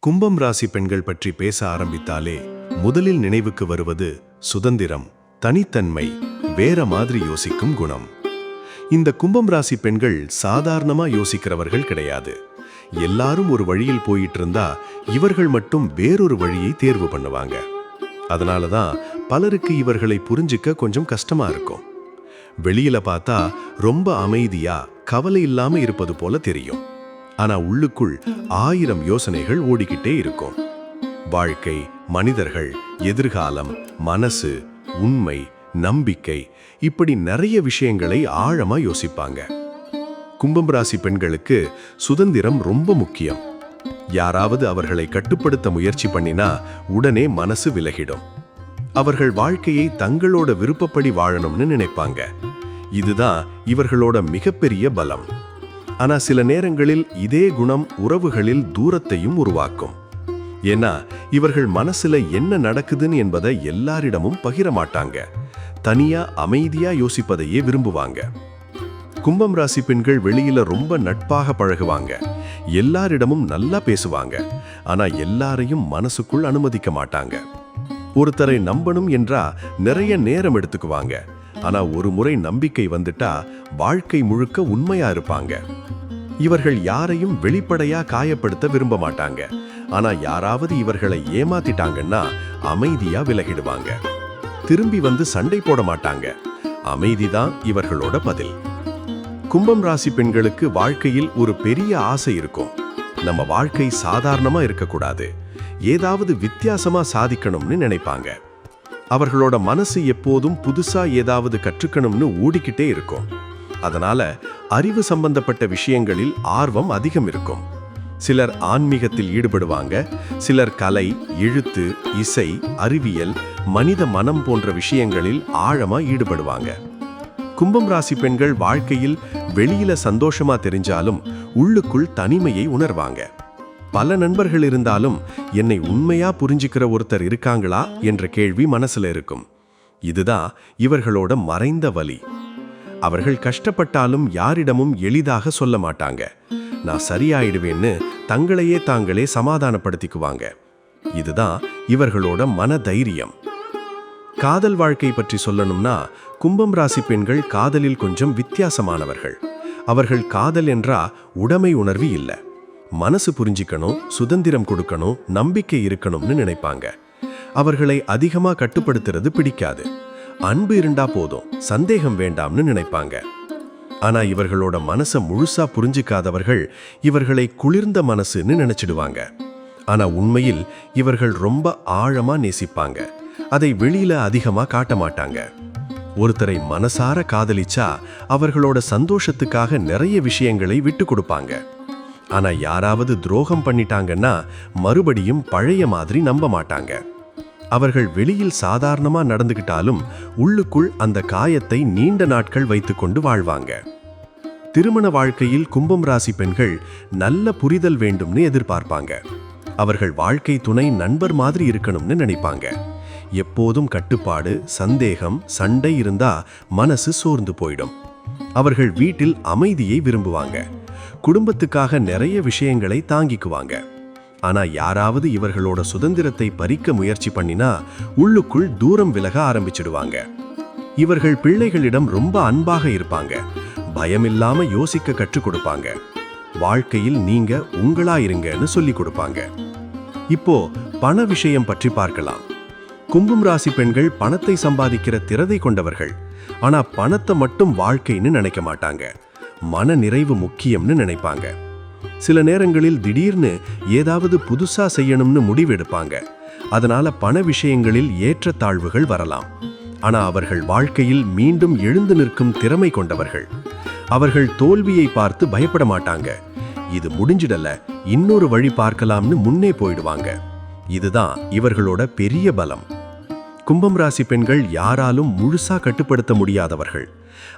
கும்பம் ராசி பெண்கள் பற்றி பேச ஆரம்பித்தாலே முதலில் நினைவுக்கு வருவது சுதந்திரம், தனித்தன்மை, வேற மாதிரி யோசிக்கும் குணம். இந்த கும்பம் ராசி பெண்கள் சாதாரணமா யோசிக்கிறவர்கள் கிடையாது. எல்லாரும் ஒரு வழியில் போயிட்டு இருந்தா இவர்கள் மட்டும் வேறொரு வழியை தேர்வு பண்ணுவாங்க. அதனாலதான் பலருக்கு இவர்களை புரிஞ்சிக்க கொஞ்சம் கஷ்டமா இருக்கும். வெளியில பார்த்தா ரொம்ப அமைதியா கவலை இல்லாம இருப்பது போல தெரியும். ஆனா உள்ளுக்குள் 1000 யோசனைகள் ஓடிக்கிட்டே இருக்கும். வாழ்க்கை, மனிதர்கள், எதிர்காலம், மனசு, உண்மை, நம்பிக்கை, இப்படி நிறைய விஷயங்களை ஆழமா யோசிப்பாங்க. கும்பம் ராசி பெண்களுக்கு சுதந்திரம் ரொம்ப முக்கியம். யாராவது அவர்களை கட்டுப்படுத்த முயற்சி பண்ணினா உடனே மனசு விலகிடும். அவர்கள் வாழ்க்கையை தங்களோட விருப்பப்படி வாழணும்னு நினைப்பாங்க. இதுதான் இவர்களோட மிகப்பெரிய பலம். ஆனா சில நேரங்களில் இதே குணம் உறவுகளில் தூரத்தையும் உருவாக்கும். ஏன்னா இவர்கள் மனசுல என்ன நடக்குதுன்னு என்பதை எல்லாரிடமும் பகிர மாட்டாங்க. தனியா அமைதியா யோசிப்பதையே விரும்புவாங்க. கும்பம் ராசி பெண்கள் வெளியில ரொம்ப நட்பாக பழகுவாங்க. எல்லாரிடமும் நல்லா பேசுவாங்க. ஆனா எல்லாரையும் மனசுக்குள் அனுமதிக்க மாட்டாங்க. ஒருத்தரை நம்பணும் என்றா நிறைய நேரம் எடுத்துக்குவாங்க. ஆனா ஒரு முறை நம்பிக்கை வந்துட்டா வாழ்க்கை முழுக்க உண்மையா இருப்பாங்க. இவர்கள் யாரையும் வெளிப்படையா காயப்படுத்த விரும்ப மாட்டாங்க. ஆனா யாராவது இவர்களை ஏமாத்திட்டாங்கன்னா அமைதியா விலகிடுவாங்க. திரும்பி வந்து சண்டை போட மாட்டாங்க. அமைதிதான் இவர்களோட பதில். கும்பம் ராசி பெண்களுக்கு வாழ்க்கையில் ஒரு பெரிய ஆசை இருக்கும். நம்ம வாழ்க்கை சாதாரணமா இருக்கக்கூடாது, ஏதாவது வித்தியாசமா சாதிக்கணும்னு நினைப்பாங்க. அவர்களோட மனசு எப்போதும் புதுசா ஏதாவது கற்றுக்கணும்னு ஓடிக்கிட்டே இருக்கும். அதனால அறிவு சம்பந்தப்பட்ட விஷயங்களில் ஆர்வம் அதிகம் இருக்கும். சிலர் ஆன்மீகத்தில் ஈடுபடுவாங்க. சிலர் கலை, எழுத்து, இசை, அறிவியல், மனித மனம் போன்ற விஷயங்களில் ஆழமா ஈடுபடுவாங்க. கும்பம் ராசி பெண்கள் வாழ்க்கையில் வெளியில சந்தோஷமா தெரிஞ்சாலும் உள்ளுக்குள் தனிமையை உணர்வாங்க. பல நண்பர்கள் இருந்தாலும் என்னை உண்மையா புரிஞ்சுக்கிற ஒருத்தர் இருக்காங்களா என்ற கேள்வி மனசுல இருக்கும். இதுதான் இவர்களோட மறைந்த வலி. அவர்கள் கஷ்டப்பட்டாலும் யாரிடமும் எளிதாக சொல்ல மாட்டாங்க. நான் சரியாயிடுவேன்னு தங்களையே தாங்களே சமாதானப்படுத்திக்குவாங்க. இதுதான் இவர்களோட மன தைரியம். காதல் வாழ்க்கை பற்றி சொல்லணும்னா கும்பம் ராசி பெண்கள் காதலில் கொஞ்சம் வித்தியாசமானவர்கள். அவர்கள் காதல் என்றா உடைமை உணர்வு இல்லை. மனசு புரிஞ்சிக்கணும், சுதந்திரம் கொடுக்கணும், நம்பிக்கை இருக்கணும்னு நினைப்பாங்க. அவர்களை அதிகமா கட்டுப்படுத்துறது பிடிக்காது. அன்பு இருந்தா போதும், சந்தேகம் வேண்டாம்னு நினைப்பாங்க. ஆனா இவர்களோட மனசை முழுசா புரிஞ்சிக்காதவர்கள் இவர்களை குளிர்ந்த மனசுன்னு நினைச்சிடுவாங்க. ஆனா உண்மையில் இவர்கள் ரொம்ப ஆழமா நேசிப்பாங்க. அதை வெளியில அதிகமா காட்ட மாட்டாங்க. ஒருத்தரை மனசார காதலிச்சா அவர்களோட சந்தோஷத்துக்காக நிறைய விஷயங்களை விட்டு கொடுப்பாங்க. ஆனா யாராவது துரோகம் பண்ணிட்டாங்கன்னா மறுபடியும் பழைய மாதிரி நம்ப மாட்டாங்க. அவர்கள் வெளியில் சாதாரணமா நடந்துகிட்டாலும் உள்ளுக்குள் அந்த காயத்தை நீண்ட நாட்கள் வைத்துக்கொண்டு வாழ்வாங்க. திருமண வாழ்க்கையில் கும்பம் ராசி பெண்கள் நல்ல புரிதல் வேண்டும்னு எதிர்பார்ப்பாங்க. அவர்கள் வாழ்க்கை துணை நண்பர் மாதிரி இருக்கணும்னு நினைப்பாங்க. எப்போதும் கட்டுப்பாடு, சந்தேகம், சண்டை இருந்தா மனசு சோர்ந்து போயிடும். அவர்கள் வீட்டில் அமைதியை விரும்புவாங்க. குடும்பத்துக்காக நிறைய விஷயங்களை தாங்கிக்குவாங்க. ஆனா யாராவது இவர்களோட சுதந்திரத்தை பறிக்க முயற்சி பண்ணினா உள்ளுக்குள் தூரம் விலக ஆரம்பிச்சிடுவாங்க. இவர்கள் பிள்ளைகளிடம் ரொம்ப அன்பாக இருப்பாங்க. பயமில்லாம யோசிக்க கற்றுக் கொடுப்பாங்க. வாழ்க்கையில் நீங்க உங்களா இருங்கன்னு சொல்லி கொடுப்பாங்க. இப்போ பண விஷயம் பற்றி பார்க்கலாம். கும்பம் ராசி பெண்கள் பணத்தை சம்பாதிக்கிற திறதை கொண்டவர்கள். ஆனா பணத்தை மட்டும் வாழ்க்கைன்னு நினைக்க மாட்டாங்க. மன நிறைவு முக்கியம்னு நினைப்பாங்க. சில நேரங்களில் திடீர்னு ஏதாவது புதுசா செய்யணும்னு முடிவெடுப்பாங்க. அதனால பண விஷயங்களில் ஏற்றத்தாழ்வுகள் வரலாம். ஆனா அவர்கள் வாழ்க்கையில் மீண்டும் எழுந்து நிற்கும் திறமை கொண்டவர்கள். அவர்கள் தோல்வியை பார்த்து பயப்பட மாட்டாங்க. இது முடிஞ்சிடல, இன்னொரு வழி பார்க்கலாம்னு முன்னே போயிடுவாங்க. இதுதான் இவர்களோட பெரிய பலம். கும்பம் ராசி பெண்கள் யாராலும் முழுசா கட்டுப்படுத்த முடியாதவர்கள்.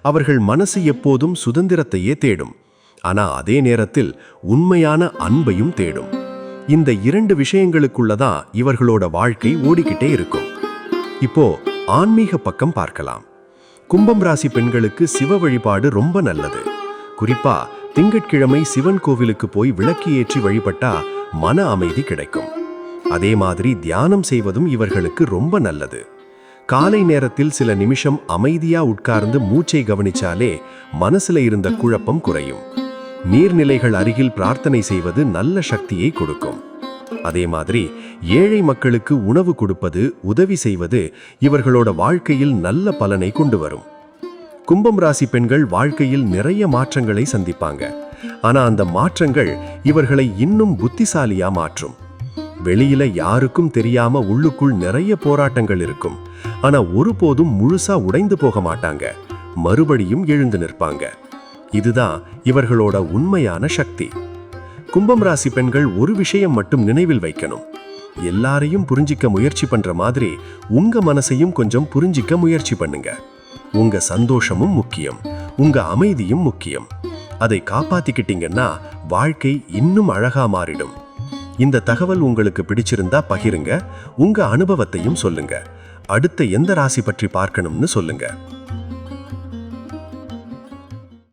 அவர்கள் மனசு எப்போதும் சுதந்திரத்தையே தேடும். ஆனா அதே நேரத்தில் உண்மையான அன்பையும் தேடும். இந்த 2 விஷயங்களுக்குள்ளதான் இவர்களோட வாழ்க்கை ஓடிக்கிட்டே இருக்கும். இப்போ ஆன்மீக பக்கம் பார்க்கலாம். கும்பம் ராசி பெண்களுக்கு சிவ வழிபாடு ரொம்ப நல்லது. குறிப்பா திங்கட்கிழமை சிவன் கோவிலுக்கு போய் விளக்கு ஏற்றி வழிபட்டா மன அமைதி கிடைக்கும். அதே மாதிரி தியானம் செய்வதும் இவர்களுக்கு ரொம்ப நல்லது. காலை நேரத்தில் சில நிமிஷம் அமைதியா உட்கார்ந்து மூச்சை கவனிச்சாலே மனசுல இருந்த குழப்பம் குறையும். நீர்நிலைகள் அருகில் பிரார்த்தனை செய்வது நல்ல சக்தியை கொடுக்கும். அதே மாதிரி ஏழை மக்களுக்கு உணவு கொடுப்பது, உதவி செய்வது இவர்களோட வாழ்க்கையில் நல்ல பலனை கொண்டு வரும். கும்பம் ராசி பெண்கள் வாழ்க்கையில் நிறைய மாற்றங்களை சந்திப்பாங்க. ஆனா அந்த மாற்றங்கள் இவர்களை இன்னும் புத்திசாலியா மாற்றும். வெளியில யாருக்கும் தெரியாம உள்ளுக்குள் நிறைய போராட்டங்கள் இருக்கும். ஆனா ஒருபோதும் முழுசா உடைந்து போக மாட்டாங்க. மறுபடியும் எழுந்து நிற்பாங்க. இதுதான் இவர்களோட உண்மையான சக்தி. கும்பம் ராசி பெண்கள் ஒரு விஷயம் மட்டும் நினைவில் வைக்கணும். எல்லாரையும் புரிஞ்சிக்க முயற்சி பண்ற மாதிரி உங்க மனசையும் கொஞ்சம் புரிஞ்சிக்க முயற்சி பண்ணுங்க. உங்க சந்தோஷமும் முக்கியம், உங்க அமைதியும் முக்கியம். அதை காப்பாத்திக்கிட்டீங்கன்னா வாழ்க்கை இன்னும் அழகா மாறிடும். இந்த தகவல் உங்களுக்கு பிடிச்சிருந்தா பகிருங்க. உங்க அனுபவத்தையும் சொல்லுங்க. அடுத்த எந்த ராசி பற்றி பார்க்கணும்னு சொல்லுங்க.